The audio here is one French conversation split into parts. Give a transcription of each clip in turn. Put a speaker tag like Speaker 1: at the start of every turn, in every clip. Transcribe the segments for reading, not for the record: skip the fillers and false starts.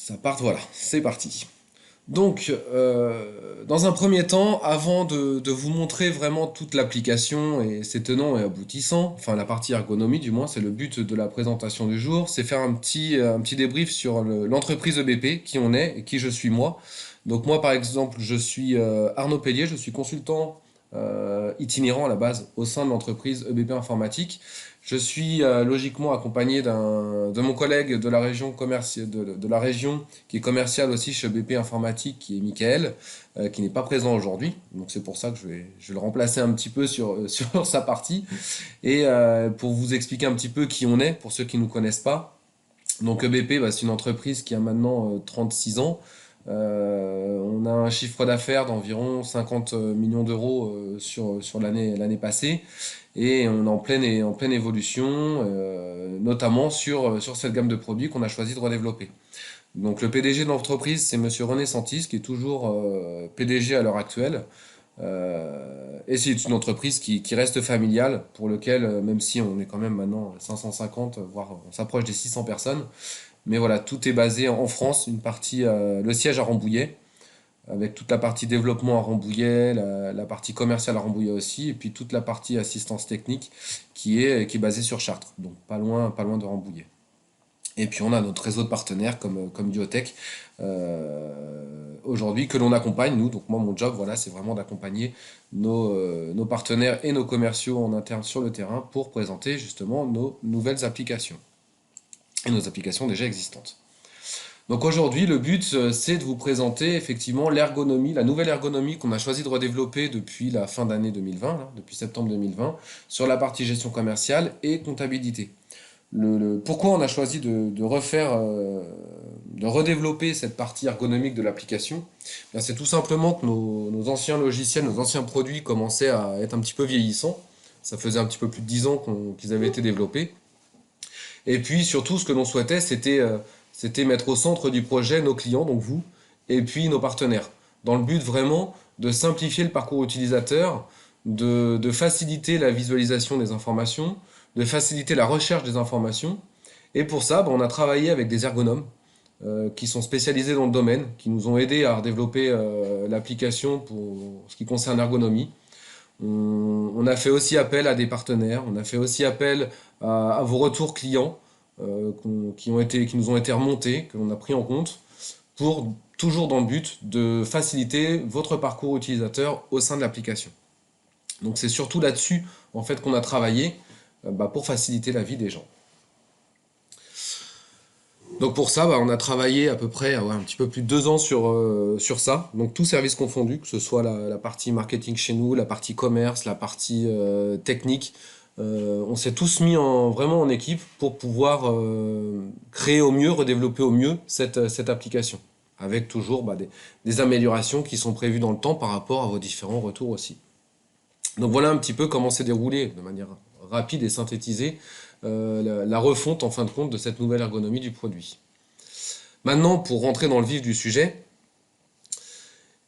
Speaker 1: Ça part, voilà, c'est parti. Donc, dans un premier temps, avant de vous montrer vraiment toute l'application et ses tenants et aboutissants, enfin la partie ergonomie du moins, c'est le but de la présentation du jour, c'est faire un petit débrief sur l'entreprise EBP, qui on est et qui je suis moi. Donc moi, par exemple, je suis Arnaud Pellier, je suis consultant itinérant à la base au sein de l'entreprise EBP Informatique. Je suis logiquement accompagné de mon collègue de la région de la région qui est commercial aussi chez BP Informatique, qui est Michael, qui n'est pas présent aujourd'hui. Donc c'est pour ça que je vais le remplacer un petit peu sur sa partie. Et pour vous expliquer un petit peu qui on est, pour ceux qui ne nous connaissent pas. Donc EBP, bah, c'est une entreprise qui a maintenant 36 ans. On a un chiffre d'affaires d'environ 50 millions d'euros sur l'année passée. Et on est en pleine évolution, notamment sur cette gamme de produits qu'on a choisi de redévelopper. Donc le PDG de l'entreprise, c'est Monsieur René Santis, qui est toujours PDG à l'heure actuelle. Et c'est une entreprise qui reste familiale, pour lequel, même si on est quand même maintenant 550, voire on s'approche des 600 personnes, mais voilà, tout est basé en France, une partie, le siège à Rambouillet, avec toute la partie développement à Rambouillet, la partie commerciale à Rambouillet aussi, et puis toute la partie assistance technique qui est basée sur Chartres, donc pas loin de Rambouillet. Et puis on a notre réseau de partenaires comme Biotech aujourd'hui que l'on accompagne, nous. Donc moi, mon job, voilà, c'est vraiment d'accompagner nos partenaires et nos commerciaux en interne sur le terrain pour présenter justement nos nouvelles applications et nos applications déjà existantes. Donc aujourd'hui, le but, c'est de vous présenter effectivement l'ergonomie, la nouvelle ergonomie qu'on a choisi de redévelopper depuis la fin d'année 2020, là, depuis septembre 2020, sur la partie gestion commerciale et comptabilité. Pourquoi on a choisi de refaire, de redévelopper cette partie ergonomique de l'application? Ben, c'est tout simplement que nos anciens logiciels, nos anciens produits commençaient à être un petit peu vieillissants. Ça faisait un petit peu plus de 10 ans qu'ils avaient été développés. Et puis surtout, ce que l'on souhaitait, c'était mettre au centre du projet nos clients, donc vous, et puis nos partenaires, dans le but vraiment de simplifier le parcours utilisateur, de faciliter la visualisation des informations, de faciliter la recherche des informations. Et pour ça, on a travaillé avec des ergonomes qui sont spécialisés dans le domaine, qui nous ont aidés à développer l'application pour ce qui concerne l'ergonomie. On a fait aussi appel à des partenaires, on a fait aussi appel à vos retours clients qui nous ont été remontés, que l'on a pris en compte, pour toujours dans le but de faciliter votre parcours utilisateur au sein de l'application. Donc c'est surtout là-dessus en fait qu'on a travaillé pour faciliter la vie des gens. Donc pour ça, on a travaillé à peu près un petit peu plus de 2 ans sur ça. Donc tout service confondu, que ce soit la partie marketing chez nous, la partie commerce, la partie technique. On s'est tous mis vraiment en équipe pour pouvoir créer au mieux, redévelopper au mieux cette application. Avec toujours des améliorations qui sont prévues dans le temps par rapport à vos différents retours aussi. Donc voilà un petit peu comment s'est déroulé de manière rapide et synthétisée la refonte en fin de compte de cette nouvelle ergonomie du produit. Maintenant, pour rentrer dans le vif du sujet,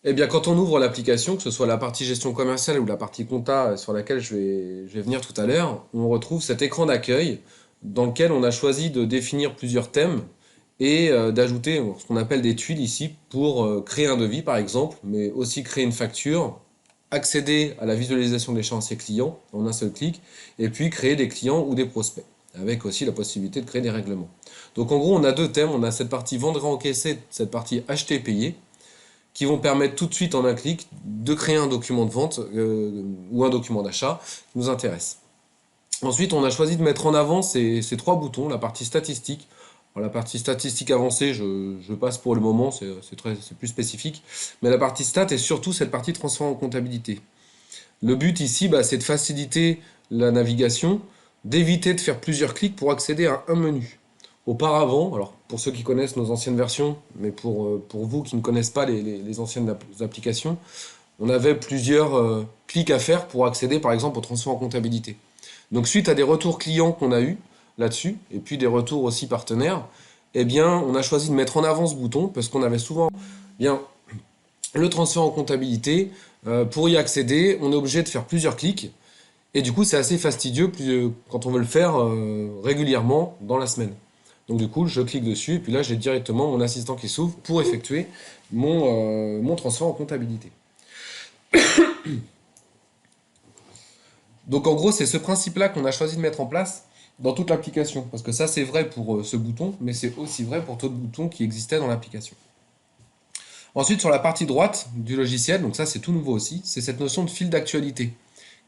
Speaker 1: eh bien, quand on ouvre l'application, que ce soit la partie gestion commerciale ou la partie compta sur laquelle je vais venir tout à l'heure, on retrouve cet écran d'accueil dans lequel on a choisi de définir plusieurs thèmes et d'ajouter ce qu'on appelle des tuiles ici pour créer un devis par exemple, mais aussi créer une facture, accéder à la visualisation de l'échéancier client en un seul clic, et puis créer des clients ou des prospects, avec aussi la possibilité de créer des règlements. Donc en gros, on a deux thèmes, on a cette partie vendre et encaisser, cette partie acheter et payer, qui vont permettre tout de suite en un clic de créer un document de vente ou un document d'achat qui nous intéresse. Ensuite, on a choisi de mettre en avant ces trois boutons, la partie statistique. Alors, la partie statistique avancée, je passe pour le moment, c'est plus spécifique. Mais la partie stat est surtout cette partie transfert en comptabilité. Le but ici, c'est de faciliter la navigation, d'éviter de faire plusieurs clics pour accéder à un menu. Auparavant, alors pour ceux qui connaissent nos anciennes versions, mais pour vous qui ne connaissent pas les anciennes applications, on avait plusieurs clics à faire pour accéder par exemple au transfert en comptabilité. Donc suite à des retours clients qu'on a eu là-dessus, et puis des retours aussi partenaires, eh bien on a choisi de mettre en avant ce bouton parce qu'on avait souvent bien le transfert en comptabilité. Pour y accéder, on est obligé de faire plusieurs clics, et du coup c'est assez fastidieux quand on veut le faire régulièrement dans la semaine. Donc du coup, je clique dessus et puis là, j'ai directement mon assistant qui s'ouvre pour effectuer mon transfert en comptabilité. Donc en gros, c'est ce principe-là qu'on a choisi de mettre en place dans toute l'application. Parce que ça, c'est vrai pour ce bouton, mais c'est aussi vrai pour d'autres boutons qui existaient dans l'application. Ensuite, sur la partie droite du logiciel, donc ça c'est tout nouveau aussi, c'est cette notion de fil d'actualité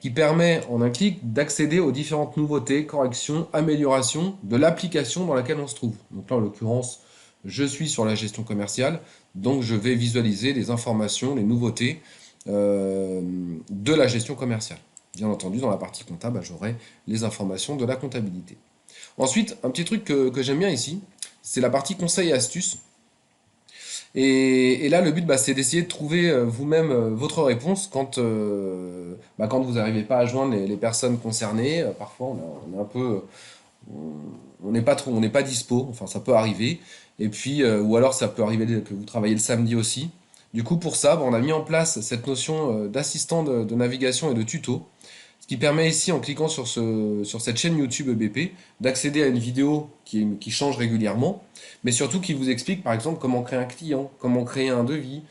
Speaker 1: qui permet en un clic d'accéder aux différentes nouveautés, corrections, améliorations de l'application dans laquelle on se trouve. Donc là, en l'occurrence, je suis sur la gestion commerciale, donc je vais visualiser les informations, les nouveautés de la gestion commerciale. Bien entendu, dans la partie comptable, j'aurai les informations de la comptabilité. Ensuite, un petit truc que j'aime bien ici, c'est la partie conseils et astuces. Et là, le but, c'est d'essayer de trouver vous-même votre réponse quand vous n'arrivez pas à joindre les personnes concernées. Parfois, on est un peu, on n'est pas trop, on n'est pas dispo. Enfin, ça peut arriver. Et puis, ou alors, ça peut arriver que vous travaillez le samedi aussi. Du coup, pour ça, on a mis en place cette notion d'assistant de navigation et de tuto. Ce qui permet ici, en cliquant sur cette chaîne YouTube EBP, d'accéder à une vidéo qui change régulièrement, mais surtout qui vous explique par exemple comment créer un client, comment créer un devis,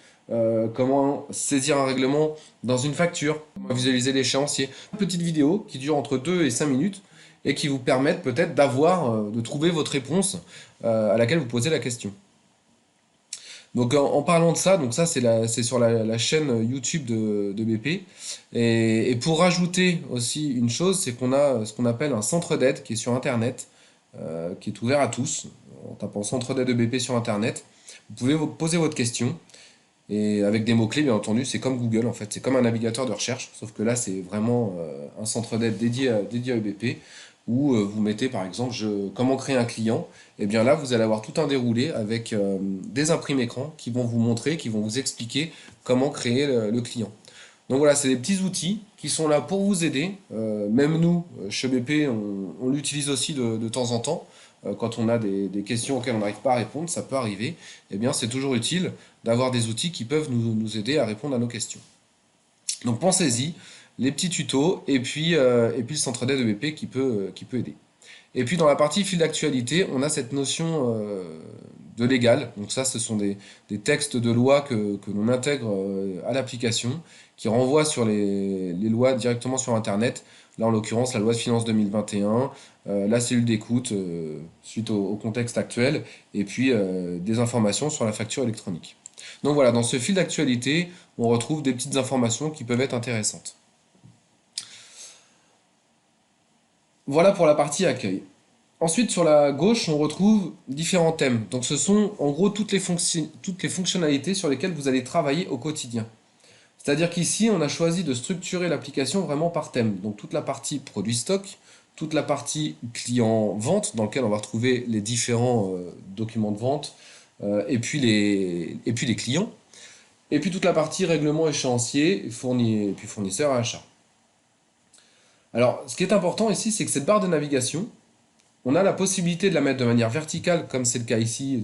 Speaker 1: comment saisir un règlement dans une facture, comment visualiser l'échéancier. Une petite vidéo qui dure entre 2 et 5 minutes et qui vous permettent peut-être de trouver votre réponse à laquelle vous posez la question. Donc en parlant de ça, donc ça c'est sur la chaîne YouTube de BP. Et pour rajouter aussi une chose, c'est qu'on a ce qu'on appelle un centre d'aide qui est sur Internet, qui est ouvert à tous. En tapant centre d'aide de BP sur Internet, vous pouvez vous poser votre question. Et avec des mots-clés, bien entendu, c'est comme Google en fait, c'est comme un navigateur de recherche, sauf que là c'est vraiment un centre d'aide dédié à EBP, où vous mettez par exemple comment créer un client, et bien là vous allez avoir tout un déroulé avec des imprimes écran qui vont vous montrer, qui vont vous expliquer comment créer le client. Donc voilà, c'est des petits outils qui sont là pour vous aider. Même nous, chez BP, on l'utilise aussi de temps en temps. Quand on a des questions auxquelles on n'arrive pas à répondre, ça peut arriver. Eh bien, c'est toujours utile d'avoir des outils qui peuvent nous aider à répondre à nos questions. Donc pensez-y, les petits tutos et puis le centre d'aide EBP qui peut aider. Et puis dans la partie fil d'actualité, on a cette notion de légal. Donc ça, ce sont des textes de loi que l'on intègre à l'application, qui renvoient sur les lois directement sur Internet. Là, en l'occurrence, la loi de finances 2021, la cellule d'écoute suite au contexte actuel, et puis des informations sur la facture électronique. Donc voilà, dans ce fil d'actualité, on retrouve des petites informations qui peuvent être intéressantes. Voilà pour la partie accueil. Ensuite, sur la gauche, on retrouve différents thèmes. Donc, ce sont en gros toutes les fonctionnalités sur lesquelles vous allez travailler au quotidien. C'est-à-dire qu'ici, on a choisi de structurer l'application vraiment par thème. Donc, toute la partie produit stock, toute la partie client-vente, dans laquelle on va retrouver les différents documents de vente, et puis les clients. Et puis toute la partie règlement échéancier, et puis fournisseur à achat. Alors, ce qui est important ici, c'est que cette barre de navigation, on a la possibilité de la mettre de manière verticale, comme c'est le cas ici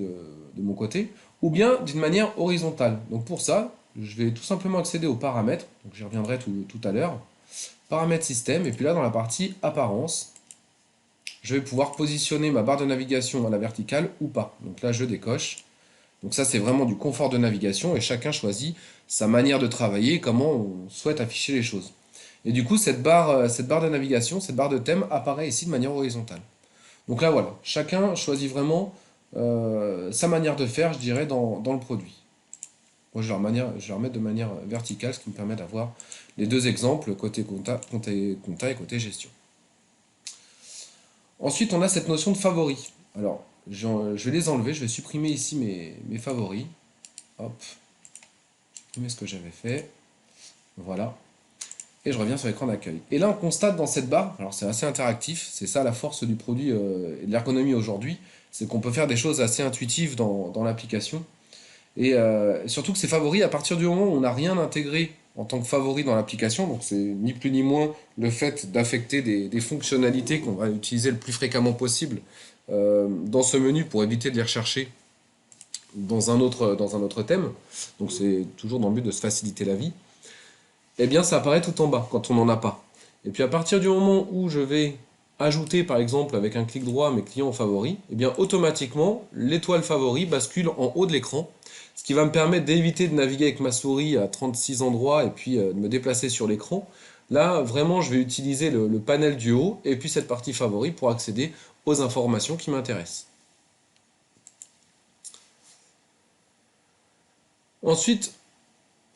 Speaker 1: de mon côté, ou bien d'une manière horizontale. Donc pour ça, je vais tout simplement accéder aux paramètres, donc j'y reviendrai tout à l'heure, paramètres système, et puis là dans la partie apparence, je vais pouvoir positionner ma barre de navigation à la verticale ou pas. Donc là je décoche. Donc ça c'est vraiment du confort de navigation et chacun choisit sa manière de travailler, comment on souhaite afficher les choses. Et du coup cette barre de navigation, cette barre de thème apparaît ici de manière horizontale. Donc là, voilà, chacun choisit vraiment sa manière de faire, je dirais, dans le produit. Moi, je vais remettre de manière verticale, ce qui me permet d'avoir les deux exemples, côté compta et côté gestion. Ensuite, on a cette notion de favoris. Alors, je vais les enlever, je vais supprimer ici mes favoris. Hop, supprimer ce que j'avais fait. Voilà. Et je reviens sur l'écran d'accueil. Et là, on constate dans cette barre, alors c'est assez interactif, c'est ça la force du produit et de l'ergonomie aujourd'hui, c'est qu'on peut faire des choses assez intuitives dans l'application. Et surtout que c'est favori à partir du moment où on n'a rien intégré en tant que favori dans l'application, donc c'est ni plus ni moins le fait d'affecter des fonctionnalités qu'on va utiliser le plus fréquemment possible dans ce menu pour éviter de les rechercher dans un autre thème. Donc c'est toujours dans le but de se faciliter la vie. Eh bien ça apparaît tout en bas quand on n'en a pas. Et puis à partir du moment où je vais ajouter par exemple avec un clic droit mes clients favoris, et bien automatiquement l'étoile favori bascule en haut de l'écran, ce qui va me permettre d'éviter de naviguer avec ma souris à 36 endroits et puis de me déplacer sur l'écran. Là, vraiment, je vais utiliser le panel du haut et puis cette partie favori pour accéder aux informations qui m'intéressent. Ensuite,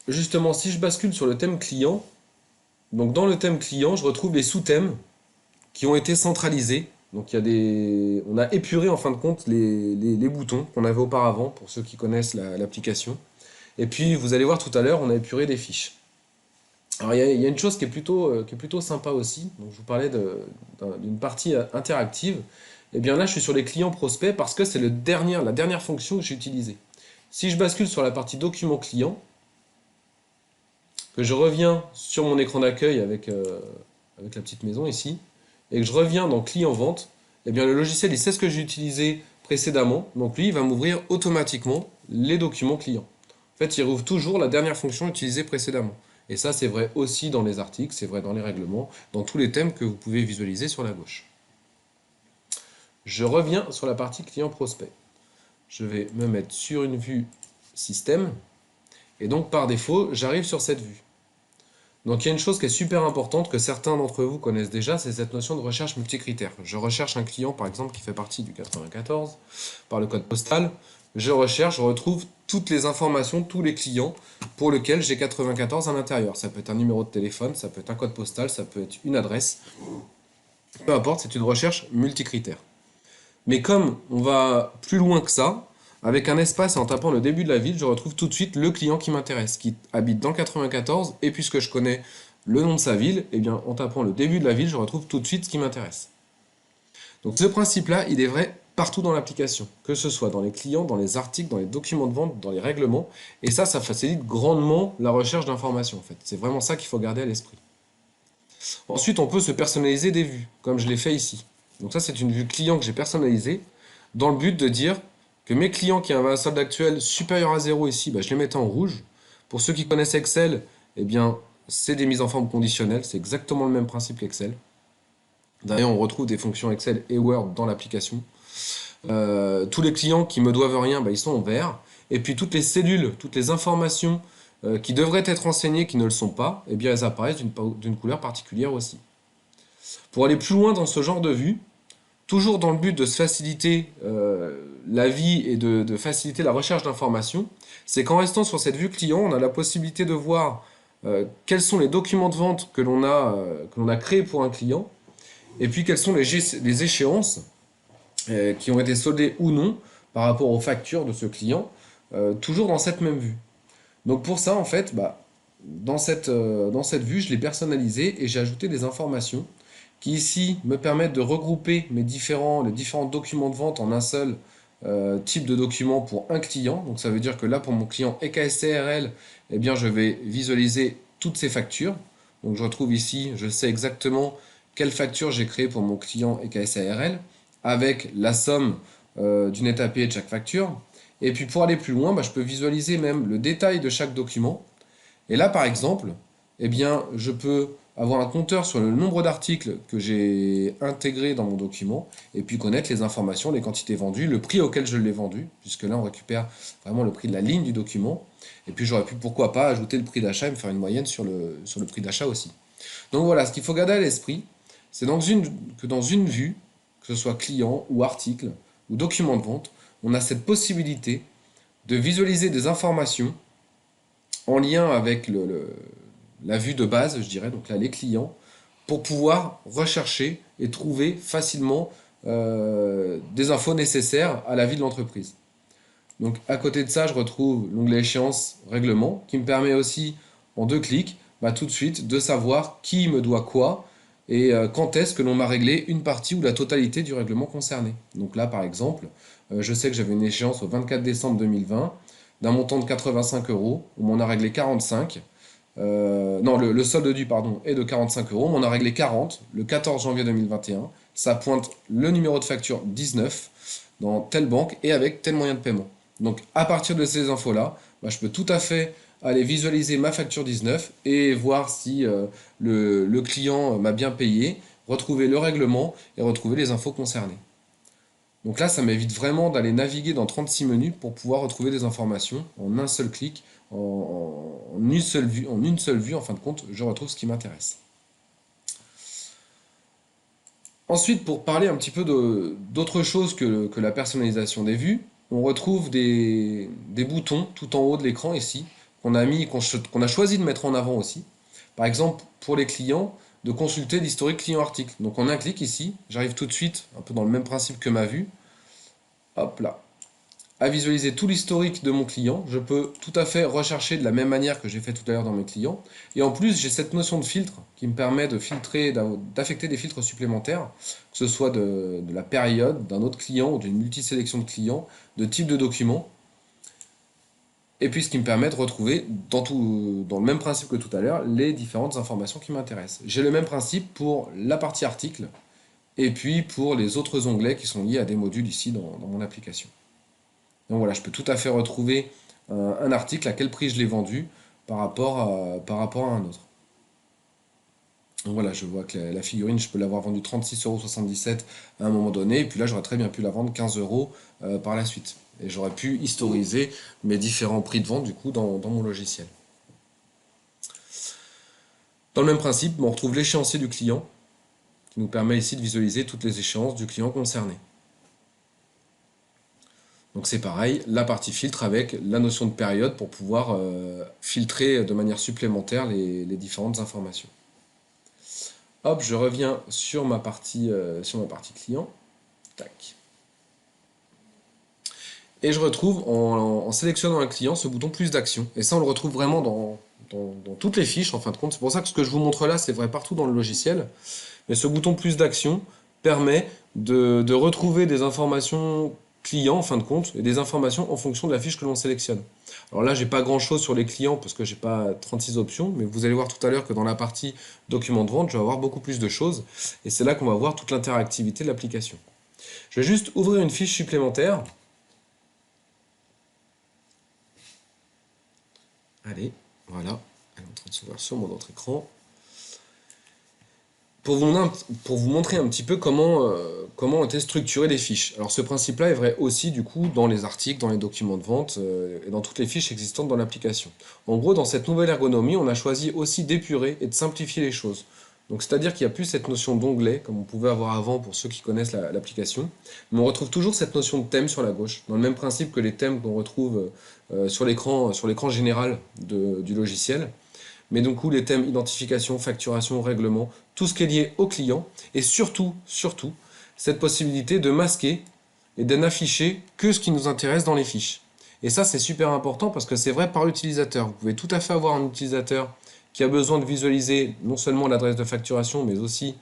Speaker 1: justement, si je bascule sur le thème client, donc dans le thème client, je retrouve les sous-thèmes qui ont été centralisés. Donc on a épuré en fin de compte les boutons qu'on avait auparavant, pour ceux qui connaissent l'application. Et puis, vous allez voir tout à l'heure, on a épuré des fiches. Alors, il y a une chose qui est plutôt sympa aussi. Donc, je vous parlais d'une partie interactive. Et bien là, je suis sur les clients prospects parce que c'est la dernière fonction que j'ai utilisée. Si je bascule sur la partie document client, que je reviens sur mon écran d'accueil avec la petite maison ici, et que je reviens dans client vente, eh bien le logiciel il sait ce que j'ai utilisé précédemment, donc lui il va m'ouvrir automatiquement les documents clients. En fait, il rouvre toujours la dernière fonction utilisée précédemment. Et ça, c'est vrai aussi dans les articles, c'est vrai dans les règlements, dans tous les thèmes que vous pouvez visualiser sur la gauche. Je reviens sur la partie client prospect. Je vais me mettre sur une vue système, et donc par défaut, j'arrive sur cette vue. Donc il y a une chose qui est super importante que certains d'entre vous connaissent déjà, c'est cette notion de recherche multicritère. Je recherche un client par exemple qui fait partie du 94 par le code postal. Je recherche, je retrouve toutes les informations, tous les clients pour lesquels j'ai 94 à l'intérieur. Ça peut être un numéro de téléphone, ça peut être un code postal, ça peut être une adresse. Peu importe, c'est une recherche multicritère. Mais comme on va plus loin que ça, avec un espace et en tapant le début de la ville, je retrouve tout de suite le client qui m'intéresse, qui habite dans le 94, et puisque je connais le nom de sa ville, eh bien, en tapant le début de la ville, je retrouve tout de suite ce qui m'intéresse. Donc ce principe-là, il est vrai partout dans l'application, que ce soit dans les clients, dans les articles, dans les documents de vente, dans les règlements, et ça facilite grandement la recherche d'informations en fait. C'est vraiment ça qu'il faut garder à l'esprit. Ensuite, on peut se personnaliser des vues, comme je l'ai fait ici. Donc ça, c'est une vue client que j'ai personnalisée, dans le but de dire que mes clients qui avaient un solde actuel supérieur à 0 ici, bah, je les mettais en rouge. Pour ceux qui connaissent Excel, eh bien, c'est des mises en forme conditionnelles, c'est exactement le même principe qu'Excel. D'ailleurs, on retrouve des fonctions Excel et Word dans l'application. Tous les clients qui me doivent rien, bah, ils sont en vert. Et puis toutes les cellules, toutes les informations qui devraient être renseignées, qui ne le sont pas, eh bien, elles apparaissent d'une couleur particulière aussi. Pour aller plus loin dans ce genre de vue, toujours dans le but de se faciliter la vie et de faciliter la recherche d'informations, c'est qu'en restant sur cette vue client, on a la possibilité de voir quels sont les documents de vente que l'on a créés pour un client, et puis quelles sont les échéances qui ont été soldées ou non par rapport aux factures de ce client, toujours dans cette même vue. Donc pour ça, en fait, bah, dans cette vue, je l'ai personnalisé et j'ai ajouté des informations qui ici me permettent de regrouper les différents documents de vente en un seul type de document pour un client. Donc ça veut dire que là, pour mon client EKSCRL, eh bien, je vais visualiser toutes ces factures. Donc je retrouve ici, je sais exactement quelle facture j'ai créée pour mon client EKSARL, avec la somme du net à payer de chaque facture. Et puis pour aller plus loin, bah, je peux visualiser même le détail de chaque document. Et là, par exemple, eh bien, je peux avoir un compteur sur le nombre d'articles que j'ai intégrés dans mon document, et puis connaître les informations, les quantités vendues, le prix auquel je l'ai vendu, puisque là on récupère vraiment le prix de la ligne du document, et puis j'aurais pu pourquoi pas ajouter le prix d'achat et me faire une moyenne sur le prix d'achat aussi. Donc voilà, ce qu'il faut garder à l'esprit, c'est que dans une vue, que ce soit client ou article ou document de vente, on a cette possibilité de visualiser des informations en lien avec la vue de base, je dirais, donc là les clients, pour pouvoir rechercher et trouver facilement des infos nécessaires à la vie de l'entreprise. Donc à côté de ça, je retrouve l'onglet échéance règlement qui me permet aussi en 2 clics bah, tout de suite de savoir qui me doit quoi et quand est-ce que l'on m'a réglé une partie ou la totalité du règlement concerné. Donc là par exemple, je sais que j'avais une échéance au 24 décembre 2020 d'un montant de 85 euros, où on a réglé 45. Non, le solde dû pardon, est de 45 euros, mais on a réglé 40 le 14 janvier 2021. Ça pointe le numéro de facture 19 dans telle banque et avec tel moyen de paiement. Donc à partir de ces infos-là, bah, je peux tout à fait aller visualiser ma facture 19 et voir si le client m'a bien payé retrouver le règlement et retrouver les infos concernées. Donc là, ça m'évite vraiment d'aller naviguer dans 36 menus pour pouvoir retrouver des informations en un seul clic, en une seule vue, en fin de compte, je retrouve ce qui m'intéresse. Ensuite, pour parler un petit peu d'autre chose que la personnalisation des vues, on retrouve des boutons tout en haut de l'écran ici, qu'on a choisi de mettre en avant aussi. Par exemple, pour les clients, de consulter l'historique client-article. Donc en un clic ici, j'arrive tout de suite, un peu dans le même principe que ma vue, hop là, à visualiser tout l'historique de mon client. Je peux tout à fait rechercher de la même manière que j'ai fait tout à l'heure dans mes clients. Et en plus, j'ai cette notion de filtre qui me permet de filtrer, d'affecter des filtres supplémentaires, que ce soit de la période, d'un autre client ou d'une multisélection de clients, de type de document. Et puis ce qui me permet de retrouver, dans le même principe que tout à l'heure, les différentes informations qui m'intéressent. J'ai le même principe pour la partie article, et puis pour les autres onglets qui sont liés à des modules ici dans mon application. Donc voilà, je peux tout à fait retrouver un article, à quel prix je l'ai vendu par rapport à un autre. Donc voilà, je vois que la figurine, je peux l'avoir vendue 36,77 € à un moment donné, et puis là, j'aurais très bien pu la vendre 15 € par la suite. Et j'aurais pu historiser mes différents prix de vente du coup dans mon logiciel. Dans le même principe, on retrouve l'échéancier du client, qui nous permet ici de visualiser toutes les échéances du client concerné. Donc c'est pareil, la partie filtre avec la notion de période pour pouvoir filtrer de manière supplémentaire les différentes informations. Hop, je reviens sur ma partie client. Tac. Et je retrouve, en sélectionnant un client, ce bouton plus d'action. Et ça, on le retrouve vraiment dans toutes les fiches, en fin de compte. C'est pour ça que ce que je vous montre là, c'est vrai partout dans le logiciel. Mais ce bouton plus d'action permet de retrouver des informations clients, en fin de compte, et des informations en fonction de la fiche que l'on sélectionne. Alors là, j'ai pas grand chose sur les clients parce que j'ai pas 36 options, mais vous allez voir tout à l'heure que dans la partie document de vente, je vais avoir beaucoup plus de choses, et c'est là qu'on va voir toute l'interactivité de l'application. Je vais juste ouvrir une fiche supplémentaire. Allez, voilà, elle est en train de s'ouvrir sur mon autre écran. Pour vous montrer un petit peu comment ont été structurées les fiches. Alors ce principe-là est vrai aussi du coup dans les articles, dans les documents de vente et dans toutes les fiches existantes dans l'application. En gros, dans cette nouvelle ergonomie, on a choisi aussi d'épurer et de simplifier les choses. Donc c'est-à-dire qu'il n'y a plus cette notion d'onglet comme on pouvait avoir avant pour ceux qui connaissent l'application, mais on retrouve toujours cette notion de thème sur la gauche, dans le même principe que les thèmes qu'on retrouve sur l'écran général du logiciel. Mais du coup, les thèmes identification, facturation, règlement, tout ce qui est lié au client, et surtout, cette possibilité de masquer et de n'afficher que ce qui nous intéresse dans les fiches. Et ça, c'est super important parce que c'est vrai par l'utilisateur. Vous pouvez tout à fait avoir un utilisateur qui a besoin de visualiser non seulement l'adresse de facturation, mais aussi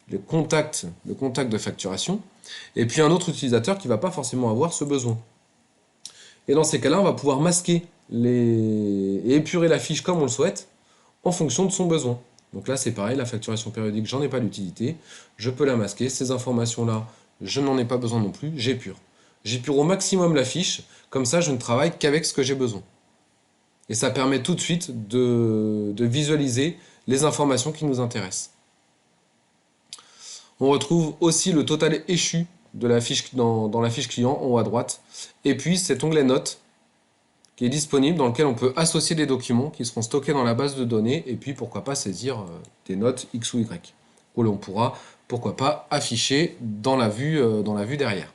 Speaker 1: le contact de facturation, et puis un autre utilisateur qui ne va pas forcément avoir ce besoin. Et dans ces cas-là, on va pouvoir masquer et épurer la fiche comme on le souhaite, en fonction de son besoin. Donc là, c'est pareil, la facturation périodique, j'en ai pas d'utilité, je peux la masquer, ces informations-là, je n'en ai pas besoin non plus, j'épure. J'épure au maximum la fiche, comme ça je ne travaille qu'avec ce que j'ai besoin. Et ça permet tout de suite de visualiser les informations qui nous intéressent. On retrouve aussi le total échu de la fiche, dans la fiche client en haut à droite, et puis cet onglet notes, qui est disponible, dans lequel on peut associer des documents qui seront stockés dans la base de données, et puis pourquoi pas saisir des notes X ou Y, où l'on pourra, pourquoi pas, afficher dans la vue derrière.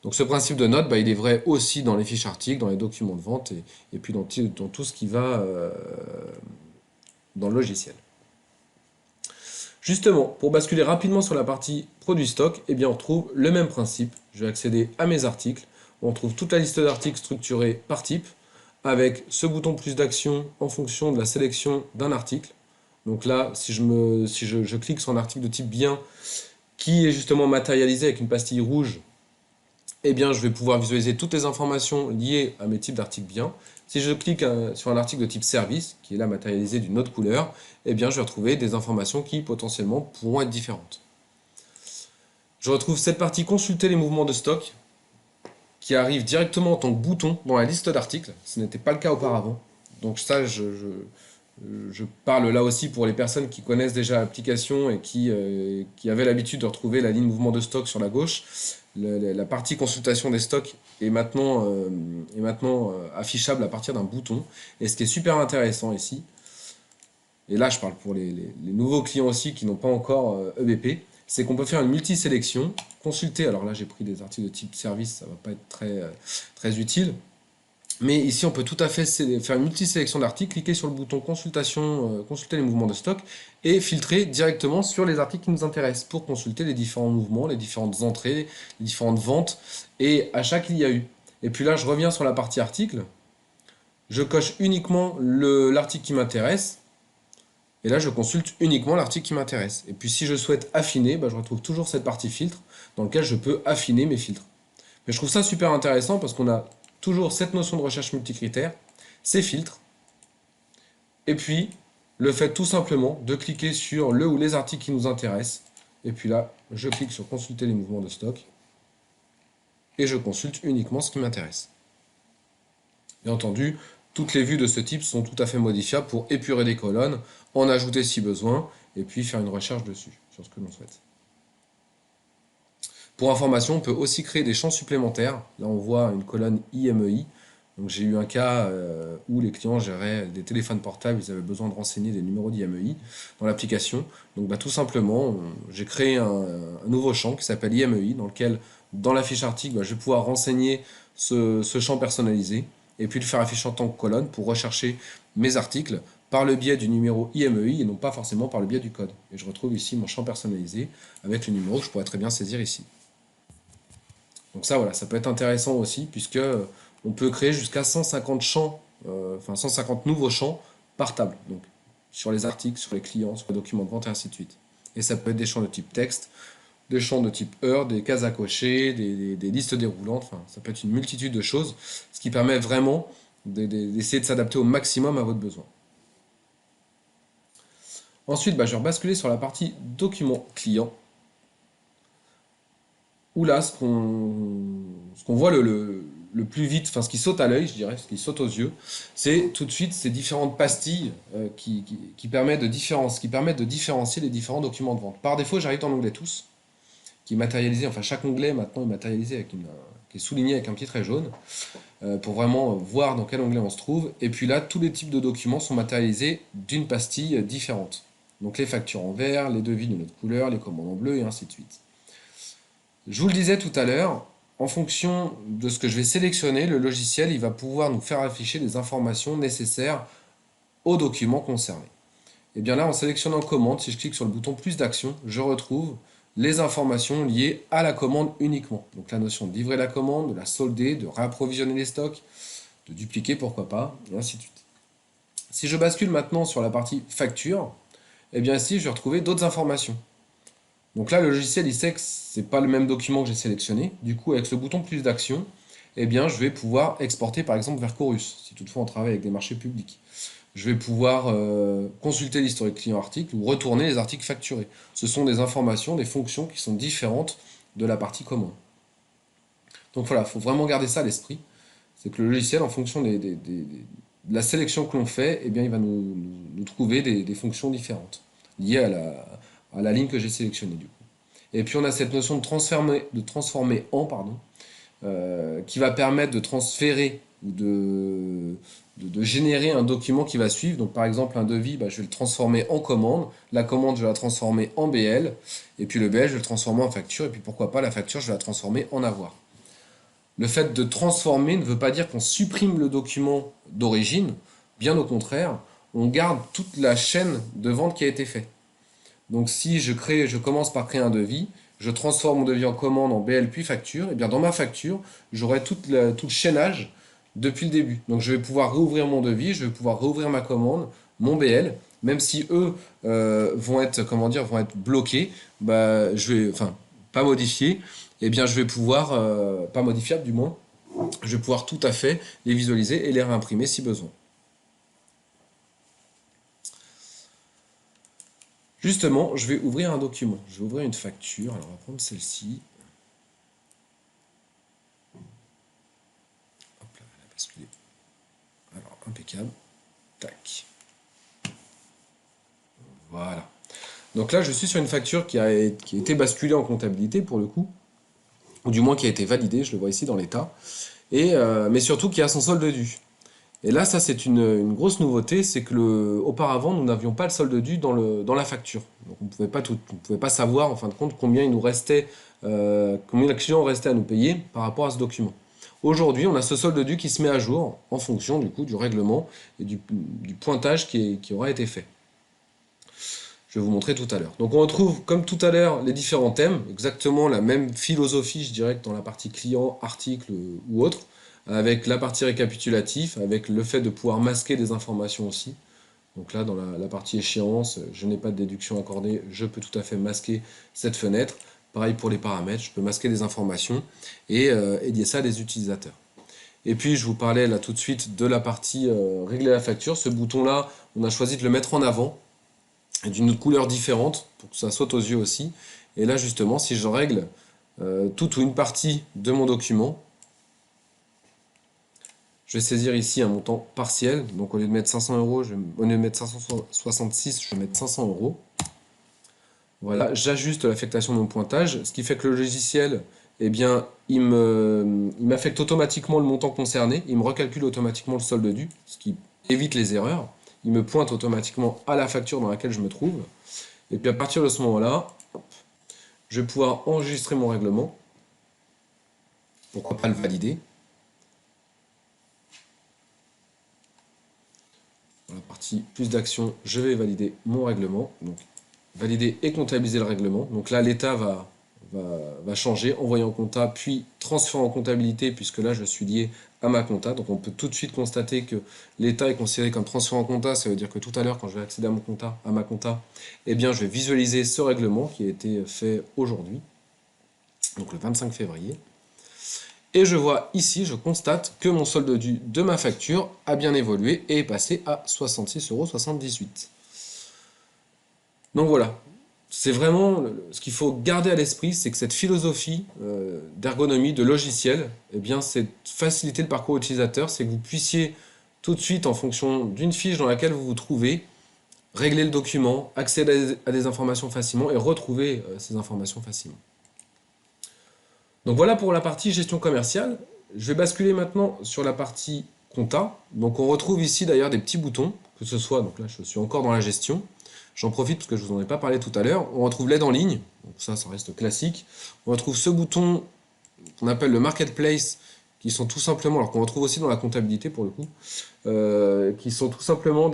Speaker 1: Donc ce principe de notes, il est vrai aussi dans les fiches articles, dans les documents de vente, et puis dans tout ce qui va dans le logiciel. Justement, pour basculer rapidement sur la partie produit stock, eh bien on retrouve le même principe. Je vais accéder à mes articles. On trouve toute la liste d'articles structurés par type, avec ce bouton plus d'action en fonction de la sélection d'un article. Donc là, si je clique sur un article de type bien, qui est justement matérialisé avec une pastille rouge, eh bien je vais pouvoir visualiser toutes les informations liées à mes types d'articles bien. Si je clique sur un article de type service, qui est là matérialisé d'une autre couleur, eh bien je vais retrouver des informations qui potentiellement pourront être différentes. Je retrouve cette partie consulter les mouvements de stock, qui arrive directement en tant que bouton dans la liste d'articles. Ce n'était pas le cas auparavant. Donc ça, Je parle là aussi pour les personnes qui connaissent déjà l'application et qui avaient l'habitude de retrouver la ligne mouvement de stock sur la gauche. La partie consultation des stocks est maintenant affichable à partir d'un bouton. Et ce qui est super intéressant ici, et là je parle pour les nouveaux clients aussi qui n'ont pas encore EBP, c'est qu'on peut faire une multi-sélection, consulter, alors là j'ai pris des articles de type service, ça va pas être très utile, mais ici, on peut tout à fait faire une multi-sélection d'articles, cliquer sur le bouton consultation, consulter les mouvements de stock et filtrer directement sur les articles qui nous intéressent pour consulter les différents mouvements, les différentes entrées, les différentes ventes et achats qu'il y a eu. Et puis là, je reviens sur la partie article, je coche uniquement l'article qui m'intéresse et là, je consulte uniquement l'article qui m'intéresse. Et puis si je souhaite affiner, bah, je retrouve toujours cette partie filtre dans laquelle je peux affiner mes filtres. Mais je trouve ça super intéressant parce qu'on a toujours cette notion de recherche multicritère, ces filtres, et puis le fait tout simplement de cliquer sur le ou les articles qui nous intéressent. Et puis là, je clique sur consulter les mouvements de stock et je consulte uniquement ce qui m'intéresse. Bien entendu, toutes les vues de ce type sont tout à fait modifiables pour épurer des colonnes, en ajouter si besoin, et puis faire une recherche dessus, sur ce que l'on souhaite. Pour information, on peut aussi créer des champs supplémentaires. Là, on voit une colonne IMEI. Donc, j'ai eu un cas où les clients géraient des téléphones portables, ils avaient besoin de renseigner des numéros d'IMEI dans l'application. Donc, tout simplement, j'ai créé un nouveau champ qui s'appelle IMEI, dans lequel, dans la fiche article, je vais pouvoir renseigner ce champ personnalisé et puis le faire afficher en tant que colonne pour rechercher mes articles par le biais du numéro IMEI et non pas forcément par le biais du code. Et je retrouve ici mon champ personnalisé avec le numéro que je pourrais très bien saisir ici. Donc ça, voilà, ça peut être intéressant aussi, puisque on peut créer jusqu'à 150 champs, enfin 150 nouveaux champs par table. Donc sur les articles, sur les clients, sur les documents de vente et ainsi de suite. Et ça peut être des champs de type texte, des champs de type heure, des cases à cocher, des listes déroulantes, enfin ça peut être une multitude de choses, ce qui permet vraiment d'essayer de s'adapter au maximum à votre besoin. Ensuite, je vais basculer sur la partie document client. Où là, ce qu'on voit le plus vite, enfin ce qui saute à l'œil, je dirais, ce qui saute aux yeux, c'est tout de suite ces différentes pastilles qui permettent de différencier les différents documents de vente. Par défaut, j'arrive dans l'onglet tous, qui est matérialisé, enfin chaque onglet maintenant est matérialisé qui est souligné avec un petit trait jaune, pour vraiment voir dans quel onglet on se trouve. Et puis là, tous les types de documents sont matérialisés d'une pastille différente. Donc les factures en vert, les devis de notre couleur, les commandes en bleu et ainsi de suite. Je vous le disais tout à l'heure, en fonction de ce que je vais sélectionner, le logiciel il va pouvoir nous faire afficher des informations nécessaires aux documents concernés. Et bien là, en sélectionnant commande, si je clique sur le bouton plus d'action, je retrouve les informations liées à la commande uniquement. Donc la notion de livrer la commande, de la solder, de réapprovisionner les stocks, de dupliquer pourquoi pas, et ainsi de suite. Si je bascule maintenant sur la partie facture, et bien ici je vais retrouver d'autres informations. Donc là, le logiciel, il sait que ce n'est pas le même document que j'ai sélectionné. Du coup, avec ce bouton plus d'action, eh bien, je vais pouvoir exporter par exemple vers Chorus, si toutefois on travaille avec des marchés publics. Je vais pouvoir consulter l'historique client-article ou retourner les articles facturés. Ce sont des informations, des fonctions qui sont différentes de la partie commande. Donc voilà, il faut vraiment garder ça à l'esprit. C'est que le logiciel, en fonction de la sélection que l'on fait, eh bien, il va nous trouver des fonctions différentes liées à la ligne que j'ai sélectionnée du coup. Et puis on a cette notion de transformer en, pardon, qui va permettre de transférer ou de générer un document qui va suivre. Donc par exemple un devis, je vais le transformer en commande, la commande je vais la transformer en BL, et puis le BL je vais le transformer en facture, et puis pourquoi pas la facture je vais la transformer en avoir. Le fait de transformer ne veut pas dire qu'on supprime le document d'origine, bien au contraire, on garde toute la chaîne de vente qui a été faite. Donc si je commence par créer un devis, je transforme mon devis en commande, en BL puis facture, et bien dans ma facture, j'aurai tout le chaînage depuis le début. Donc je vais pouvoir réouvrir mon devis, je vais pouvoir réouvrir ma commande, mon BL, même si eux vont être bloqués, enfin pas modifiés, et bien je vais pouvoir, pas modifiables du moins, je vais pouvoir tout à fait les visualiser et les réimprimer si besoin. Justement, je vais ouvrir un document. Je vais ouvrir une facture. Alors, on va prendre celle-ci. Hop là, elle a basculé. Alors, impeccable. Tac. Voilà. Donc là, je suis sur une facture qui a été basculée en comptabilité pour le coup, ou du moins qui a été validée, je le vois ici dans l'état, mais surtout qui a son solde dû. Et là, ça, c'est une grosse nouveauté, c'est que auparavant, nous n'avions pas le solde dû dans la facture. Donc, on ne pouvait pas savoir, en fin de compte, combien il nous restait, combien le client restait à nous payer par rapport à ce document. Aujourd'hui, on a ce solde dû qui se met à jour en fonction, du coup, du règlement et du pointage qui aura été fait. Je vais vous montrer tout à l'heure. Donc, on retrouve, comme tout à l'heure, les différents thèmes, exactement la même philosophie, je dirais, que dans la partie client, article ou autre, avec la partie récapitulatif, avec le fait de pouvoir masquer des informations aussi. Donc là, dans la partie échéance, je n'ai pas de déduction accordée, je peux tout à fait masquer cette fenêtre. Pareil pour les paramètres, je peux masquer des informations et dire ça à des utilisateurs. Et puis, je vous parlais là tout de suite de la partie régler la facture. Ce bouton-là, on a choisi de le mettre en avant et d'une autre couleur différente pour que ça saute aux yeux aussi. Et là, justement, si je règle toute ou une partie de mon document, je vais saisir ici un montant partiel. Donc au lieu de mettre 500 euros, au lieu de mettre 566, je vais mettre 500 euros. Voilà, j'ajuste l'affectation de mon pointage, ce qui fait que le logiciel, eh bien, il m'affecte automatiquement le montant concerné, il me recalcule automatiquement le solde dû, ce qui évite les erreurs. Il me pointe automatiquement à la facture dans laquelle je me trouve. Et puis à partir de ce moment-là, je vais pouvoir enregistrer mon règlement. Pourquoi pas le valider. Dans la partie plus d'action, je vais valider mon règlement. Donc, valider et comptabiliser le règlement. Donc là, l'état va changer, envoyer en compta, puis transférer en comptabilité, puisque là, je suis lié à ma compta. Donc on peut tout de suite constater que l'état est considéré comme transfert en compta. Ça veut dire que tout à l'heure, quand je vais accéder à ma compta, eh bien, je vais visualiser ce règlement qui a été fait aujourd'hui, donc le 25 février. Et je vois ici, je constate que mon solde dû de ma facture a bien évolué et est passé à 66,78 €. Donc voilà, c'est vraiment ce qu'il faut garder à l'esprit, c'est que cette philosophie d'ergonomie, de logiciel, eh bien, c'est de faciliter le parcours utilisateur, c'est que vous puissiez tout de suite, en fonction d'une fiche dans laquelle vous vous trouvez, régler le document, accéder à des informations facilement et retrouver ces informations facilement. Donc voilà pour la partie gestion commerciale. Je vais basculer maintenant sur la partie compta. Donc on retrouve ici d'ailleurs des petits boutons, que ce soit, donc là je suis encore dans la gestion. J'en profite parce que je vous en ai pas parlé tout à l'heure. On retrouve l'aide en ligne, donc ça reste classique. On retrouve ce bouton qu'on appelle le marketplace, qui sont tout simplement, alors qu'on retrouve aussi dans la comptabilité pour le coup, qui sont tout simplement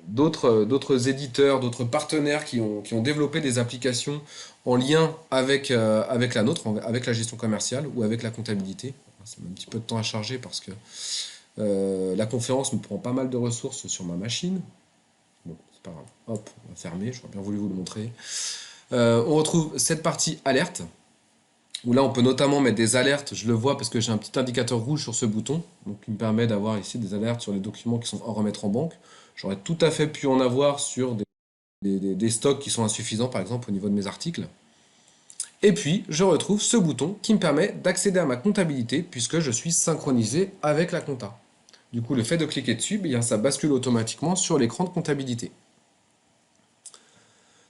Speaker 1: d'autres éditeurs, d'autres partenaires qui ont développé des applications en lien avec la nôtre, avec la gestion commerciale ou avec la comptabilité. Ça met un petit peu de temps à charger parce que la conférence me prend pas mal de ressources sur ma machine. Bon, c'est pas grave. Hop, on va fermer, j'aurais bien voulu vous le montrer. On retrouve cette partie alerte, où là on peut notamment mettre des alertes, je le vois parce que j'ai un petit indicateur rouge sur ce bouton, donc qui me permet d'avoir ici des alertes sur les documents qui sont à remettre en banque. J'aurais tout à fait pu en avoir sur des stocks qui sont insuffisants, par exemple au niveau de mes articles. Et puis, je retrouve ce bouton qui me permet d'accéder à ma comptabilité puisque je suis synchronisé avec la compta. Du coup, le fait de cliquer dessus, bien, ça bascule automatiquement sur l'écran de comptabilité.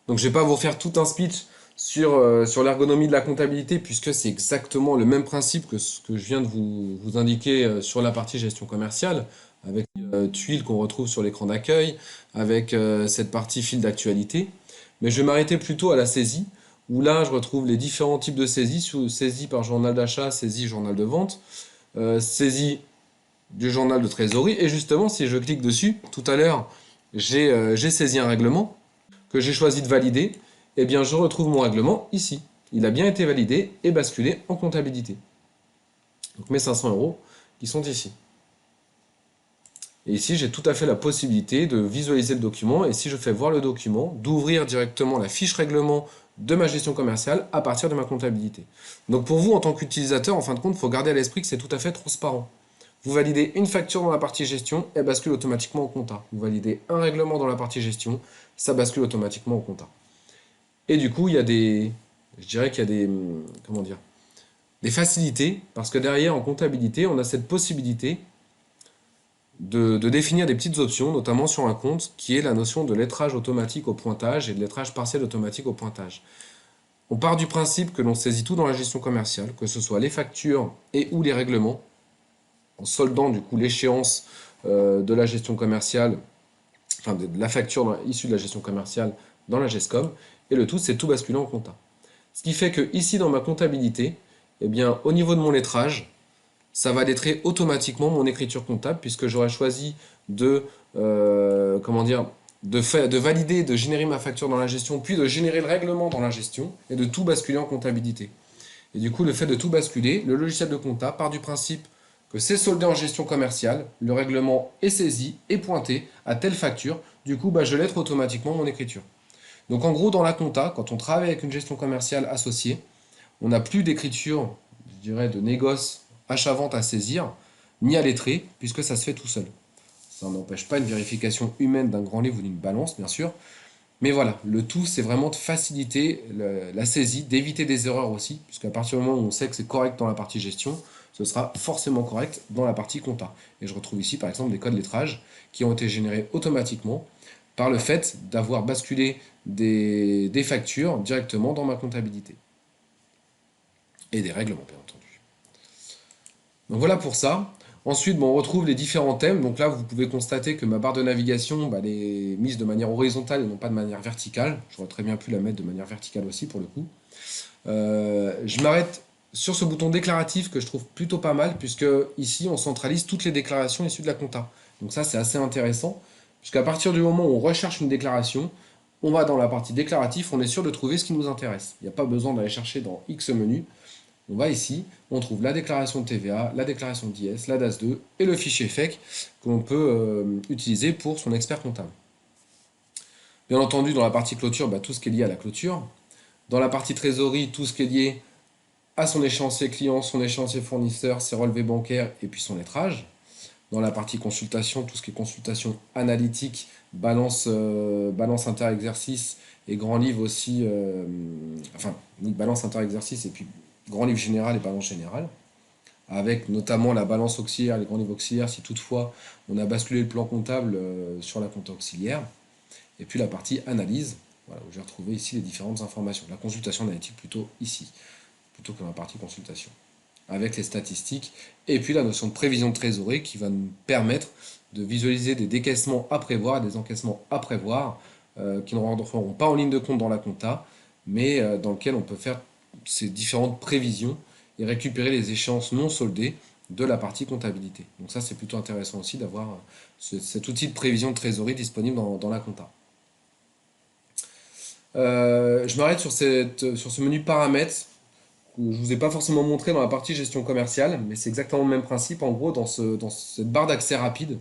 Speaker 1: Donc je ne vais pas vous refaire tout un speech sur l'ergonomie de la comptabilité, puisque c'est exactement le même principe que ce que je viens de vous indiquer sur la partie gestion commerciale, avec tuiles qu'on retrouve sur l'écran d'accueil, avec cette partie fil d'actualité. Mais je vais m'arrêter plutôt à la saisie, où là je retrouve les différents types de saisies, saisie par journal d'achat, saisie journal de vente, saisie du journal de trésorerie, et justement si je clique dessus, tout à l'heure j'ai saisi un règlement, que j'ai choisi de valider, eh bien je retrouve mon règlement ici. Il a bien été validé et basculé en comptabilité. Donc mes 500 euros qui sont ici. Et ici, j'ai tout à fait la possibilité de visualiser le document et si je fais voir le document, d'ouvrir directement la fiche règlement de ma gestion commerciale à partir de ma comptabilité. Donc pour vous, en tant qu'utilisateur, en fin de compte, il faut garder à l'esprit que c'est tout à fait transparent. Vous validez une facture dans la partie gestion, elle bascule automatiquement en compta. Vous validez un règlement dans la partie gestion, ça bascule automatiquement en compta. Et du coup, je dirais qu'il y a comment dire, des facilités, parce que derrière, en comptabilité, on a cette possibilité de définir des petites options, notamment sur un compte, qui est la notion de lettrage automatique au pointage et de lettrage partiel automatique au pointage. On part du principe que l'on saisit tout dans la gestion commerciale, que ce soit les factures et ou les règlements, en soldant du coup l'échéance de la gestion commerciale, enfin de la facture issue de la gestion commerciale dans la GESCOM, et le tout c'est tout basculer en compta. Ce qui fait que ici dans ma comptabilité, eh bien, au niveau de mon lettrage, ça va lettrer automatiquement mon écriture comptable puisque j'aurais choisi de, comment dire, de valider, de générer ma facture dans la gestion, puis de générer le règlement dans la gestion et de tout basculer en comptabilité. Et du coup, le fait de tout basculer, le logiciel de compta part du principe que c'est soldé en gestion commerciale, le règlement est saisi et pointé à telle facture, du coup, je lettre automatiquement mon écriture. Donc en gros, dans la compta, quand on travaille avec une gestion commerciale associée, on n'a plus d'écriture, je dirais, de négoce, achat-vente à saisir, ni à lettrer, puisque ça se fait tout seul. Ça n'empêche pas une vérification humaine d'un grand livre ou d'une balance, bien sûr. Mais voilà, le tout, c'est vraiment de faciliter la saisie, d'éviter des erreurs aussi, puisqu'à partir du moment où on sait que c'est correct dans la partie gestion, ce sera forcément correct dans la partie compta. Et je retrouve ici, par exemple, des codes lettrage qui ont été générés automatiquement par le fait d'avoir basculé des factures directement dans ma comptabilité. Et des règlements, bien entendu. Donc voilà pour ça. Ensuite, on retrouve les différents thèmes. Donc là, vous pouvez constater que ma barre de navigation, elle est mise de manière horizontale et non pas de manière verticale. J'aurais très bien pu la mettre de manière verticale aussi, pour le coup. Je m'arrête sur ce bouton déclaratif que je trouve plutôt pas mal, puisque ici, on centralise toutes les déclarations issues de la compta. Donc ça, c'est assez intéressant, puisqu'à partir du moment où on recherche une déclaration, on va dans la partie déclaratif, on est sûr de trouver ce qui nous intéresse. Il n'y a pas besoin d'aller chercher dans X menus. On va ici, on trouve la déclaration de TVA, la déclaration d'IS, la DAS2 et le fichier FEC que l'on peut utiliser pour son expert comptable. Bien entendu, dans la partie clôture, tout ce qui est lié à la clôture. Dans la partie trésorerie, tout ce qui est lié à son échéancier client, son échéancier fournisseur, ses relevés bancaires et puis son lettrage. Dans la partie consultation, tout ce qui est consultation analytique, balance inter-exercice et grand livre aussi, enfin, balance inter-exercice et puis grand livre général et balance générale, avec notamment la balance auxiliaire, les grands livres auxiliaires, si toutefois on a basculé le plan comptable sur la compta auxiliaire, et puis la partie analyse, voilà, où j'ai retrouvé ici les différentes informations. La consultation analytique plutôt ici, plutôt que dans la partie consultation, avec les statistiques, et puis la notion de prévision de trésorerie qui va nous permettre de visualiser des décaissements à prévoir et des encaissements à prévoir, qui ne rentreront pas en ligne de compte dans la compta, mais dans lequel on peut faire ces différentes prévisions et récupérer les échéances non soldées de la partie comptabilité. Donc ça, c'est plutôt intéressant aussi d'avoir cet outil de prévision de trésorerie disponible dans la compta. Je m'arrête sur ce menu paramètres que je ne vous ai pas forcément montré dans la partie gestion commerciale, mais c'est exactement le même principe. En gros, dans cette barre d'accès rapide,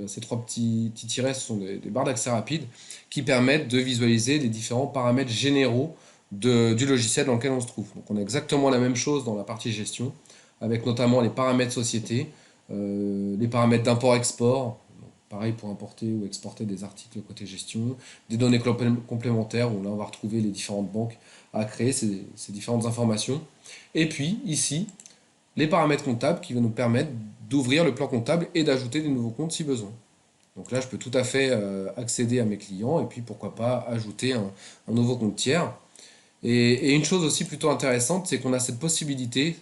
Speaker 1: ces trois petits tirets, ce sont des barres d'accès rapide qui permettent de visualiser les différents paramètres généraux du logiciel dans lequel on se trouve. Donc on a exactement la même chose dans la partie gestion, avec notamment les paramètres société, les paramètres d'import-export, pareil pour importer ou exporter des articles côté gestion, des données complémentaires où là on va retrouver les différentes banques à créer ces différentes informations. Et puis ici, les paramètres comptables qui vont nous permettre d'ouvrir le plan comptable et d'ajouter des nouveaux comptes si besoin. Donc là, je peux tout à fait accéder à mes clients et puis pourquoi pas ajouter un nouveau compte tiers. Et une chose aussi plutôt intéressante, c'est qu'on a cette possibilité,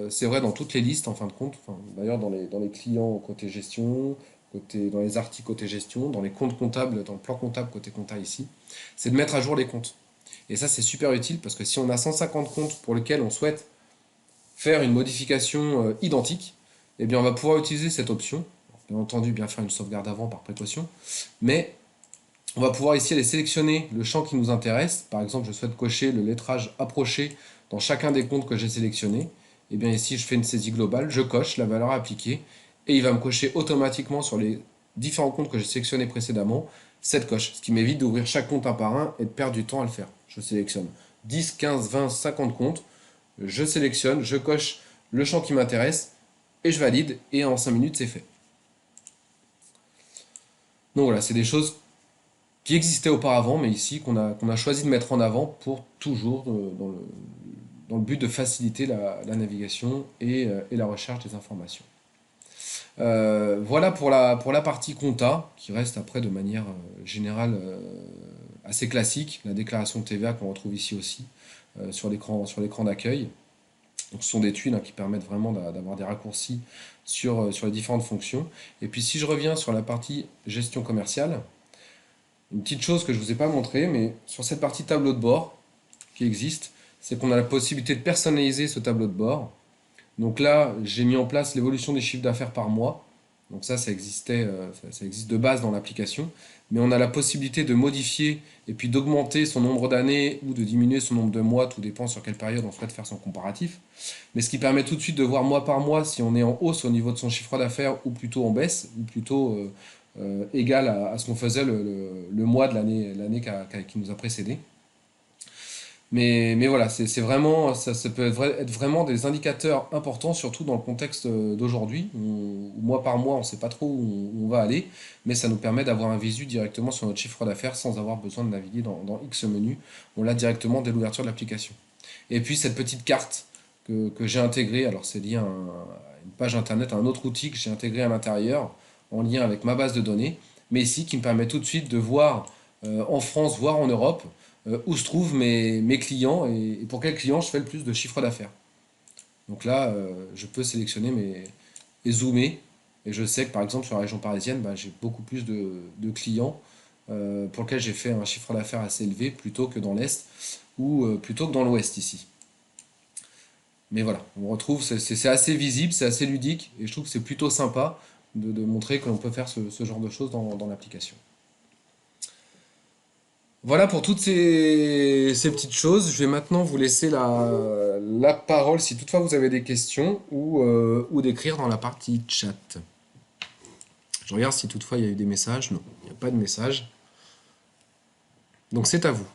Speaker 1: c'est vrai dans toutes les listes en fin de compte, enfin, d'ailleurs dans les clients côté gestion, dans les articles côté gestion, dans les comptes comptables, dans le plan comptable côté compta ici, c'est de mettre à jour les comptes. Et ça c'est super utile parce que si on a 150 comptes pour lesquels on souhaite faire une modification identique, eh bien on va pouvoir utiliser cette option. Bien entendu, bien faire une sauvegarde avant par précaution, mais on va pouvoir ici aller sélectionner le champ qui nous intéresse. Par exemple, je souhaite cocher le lettrage approché dans chacun des comptes que j'ai sélectionnés. Et bien ici, je fais une saisie globale, je coche la valeur appliquée et il va me cocher automatiquement sur les différents comptes que j'ai sélectionnés précédemment cette coche, ce qui m'évite d'ouvrir chaque compte un par un et de perdre du temps à le faire. Je sélectionne 10, 15, 20, 50 comptes, je sélectionne, je coche le champ qui m'intéresse et je valide et en 5 minutes c'est fait. Donc voilà, c'est des choses qui existait auparavant, mais ici qu'on a choisi de mettre en avant pour toujours dans le but de faciliter la navigation et la recherche des informations. Voilà pour la partie compta, qui reste après de manière générale assez classique, la déclaration de TVA qu'on retrouve ici aussi sur l'écran d'accueil. Donc, ce sont des tuiles, hein, qui permettent vraiment d'avoir des raccourcis sur les différentes fonctions. Et puis si je reviens sur la partie gestion commerciale, une petite chose que je ne vous ai pas montré, mais sur cette partie tableau de bord qui existe, c'est qu'on a la possibilité de personnaliser ce tableau de bord. Donc là, j'ai mis en place l'évolution des chiffres d'affaires par mois. Donc ça existait, ça existe de base dans l'application. Mais on a la possibilité de modifier et puis d'augmenter son nombre d'années ou de diminuer son nombre de mois, tout dépend sur quelle période on souhaite faire son comparatif. Mais ce qui permet tout de suite de voir mois par mois si on est en hausse au niveau de son chiffre d'affaires ou plutôt en baisse, ou plutôt égal à ce qu'on faisait le mois de l'année qui nous a précédé. Mais voilà, c'est vraiment, ça peut être vraiment des indicateurs importants, surtout dans le contexte d'aujourd'hui, où mois par mois, on ne sait pas trop où on va aller, mais ça nous permet d'avoir un visu directement sur notre chiffre d'affaires sans avoir besoin de naviguer dans X menus. On l'a directement dès l'ouverture de l'application. Et puis cette petite carte que j'ai intégrée, alors c'est lié à une page internet, à un autre outil que j'ai intégré à l'intérieur, en lien avec ma base de données, mais ici qui me permet tout de suite de voir en France, voire en Europe, où se trouvent mes clients et pour quels clients je fais le plus de chiffre d'affaires. Donc là, je peux sélectionner et zoomer. Et je sais que par exemple sur la région parisienne, bah, j'ai beaucoup plus de clients pour lesquels j'ai fait un chiffre d'affaires assez élevé plutôt que dans l'Est ou plutôt que dans l'Ouest ici. Mais voilà, on retrouve, c'est assez visible, c'est assez ludique et je trouve que c'est plutôt sympa de montrer que l'on peut faire ce genre de choses dans l'application. Voilà pour toutes ces petites choses. Je vais maintenant vous laisser la parole si toutefois vous avez des questions ou d'écrire dans la partie chat. Je regarde si toutefois il y a eu des messages. Non, il n'y a pas de messages. Donc c'est à vous.